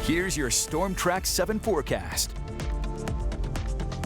Here's your Storm Track 7 forecast.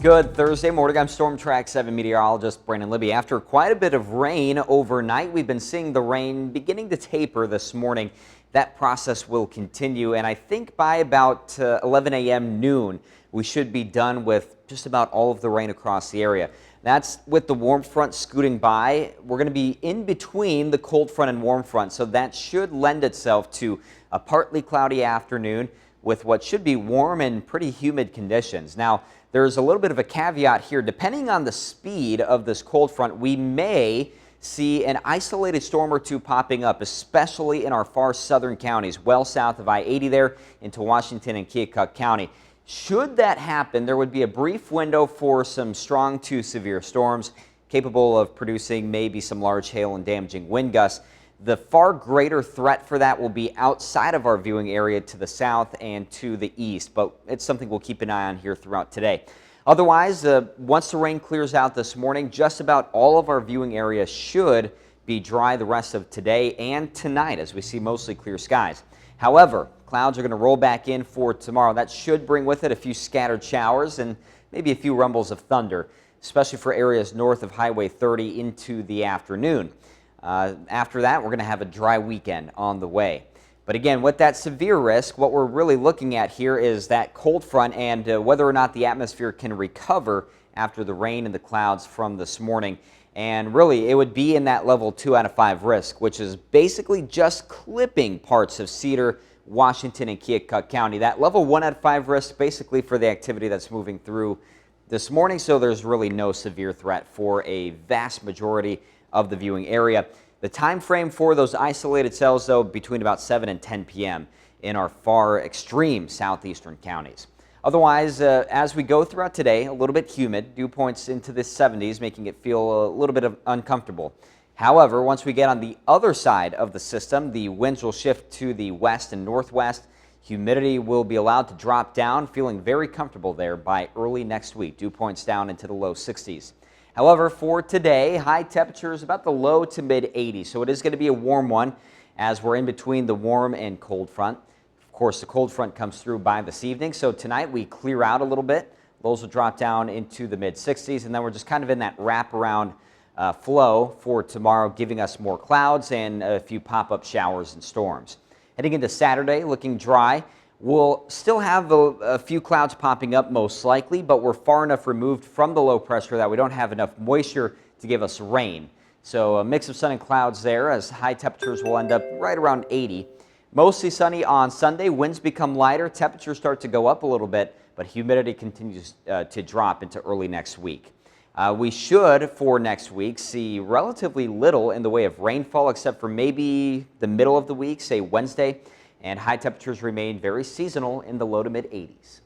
Good Thursday morning. I'm Storm Track 7 meteorologist Brandon Libby. After quite a bit of rain overnight, we've been seeing the rain beginning to taper this morning. That process will continue, and I think by about 11 a.m. noon, we should be done with just about all of the rain across the area. That's with the warm front scooting by. We're going to be in between the cold front and warm front, so that should lend itself to a partly cloudy afternoon with what should be warm and pretty humid conditions. Now, there's a little bit of a caveat here. Depending on the speed of this cold front, we may see an isolated storm or two popping up, especially in our far southern counties, well south of I-80 there into Washington and Keokuk County. Should that happen, there would be a brief window for some strong to severe storms capable of producing maybe some large hail and damaging wind gusts. The far greater threat for that will be outside of our viewing area to the south and to the east, but it's something we'll keep an eye on here throughout today. Otherwise, once the rain clears out this morning, just about all of our viewing areas should be dry the rest of today and tonight as we see mostly clear skies. However, clouds are going to roll back in for tomorrow. That should bring with it a few scattered showers and maybe a few rumbles of thunder, especially for areas north of Highway 30 into the afternoon. After that, we're going to have a dry weekend on the way. But again, with that severe risk, what we're really looking at here is that cold front and whether or not the atmosphere can recover after the rain and the clouds from this morning. And really, it would be in that level 2 out of 5 risk, which is basically just clipping parts of Cedar, Washington, and Keokuk County. That level 1 out of 5 risk basically for the activity that's moving through this morning, so there's really no severe threat for a vast majority of the viewing area. The time frame for those isolated cells, though, between about 7 and 10 p.m. in our far extreme southeastern counties. Otherwise, as we go throughout today, a little bit humid, dew points into the 70s, making it feel a little bit uncomfortable. However, once we get on the other side of the system, the winds will shift to the west and northwest. Humidity will be allowed to drop down, feeling very comfortable there by early next week. Dew points down into the low 60s. However, for today, high temperatures about the low to mid 80s, so it is going to be a warm one as we're in between the warm and cold front. Of course, the cold front comes through by this evening, so tonight we clear out a little bit. Lows will drop down into the mid 60s, and then we're just kind of in that wraparound flow for tomorrow, giving us more clouds and a few pop-up showers and storms. Heading into Saturday, looking dry. We'll still have a few clouds popping up most likely, but we're far enough removed from the low pressure that we don't have enough moisture to give us rain. So a mix of sun and clouds there as high temperatures will end up right around 80. Mostly sunny on Sunday. Winds become lighter. Temperatures start to go up a little bit, but humidity continues to drop into early next week. We should, for next week, see relatively little in the way of rainfall except for maybe the middle of the week, say Wednesday. And high temperatures remain very seasonal in the low to mid 80s.